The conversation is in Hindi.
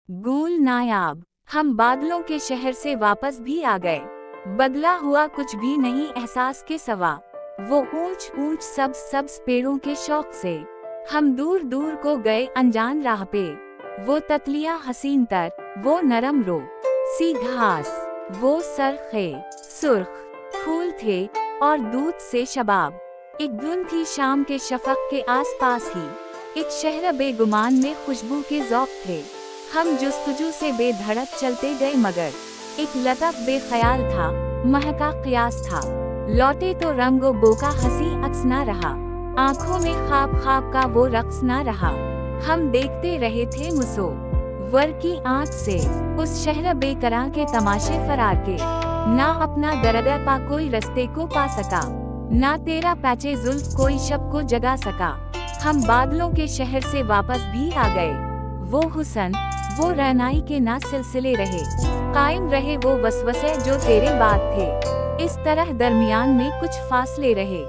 गूल नायाब। हम बादलों के शहर से वापस भी आ गए। बदला हुआ कुछ भी नहीं एहसास के सवा। वो ऊंच ऊंच सब्ज पेड़ों के शौक से हम दूर दूर को गए अनजान राह पे। वो ततलियां हसीन तर, वो नरम रो सी घास, वो सरखे सुर्ख फूल थे और दूध से शबाब। एक धुन थी शाम के शफक के आसपास ही, एक शहर बेगुमान में खुशबू के ज़ौक़ थे। हम जुस्तजू से बेधड़क चलते गए मगर एक लतफ बेख्याल था, महका क़ियास था। लौटे तो रंगो बोका हंसी अक्स ना रहा, आंखों में ख्वाब ख्वाब का वो रक्स ना रहा। हम देखते रहे थे मुसव्वर की आंख से उस शहर बेकरां के तमाशे फरार के। ना अपना दर्द पा कोई रस्ते को पा सका, ना तेरा पैचे जुल्फ कोई शब को जगा सका। हम बादलों के शहर से वापस भी आ गए। वो हुसन, वो रहनाई के ना सिलसिले रहे, कायम रहे वो वसवसे जो तेरे बाद थे। इस तरह दरमियान में कुछ फासले रहे।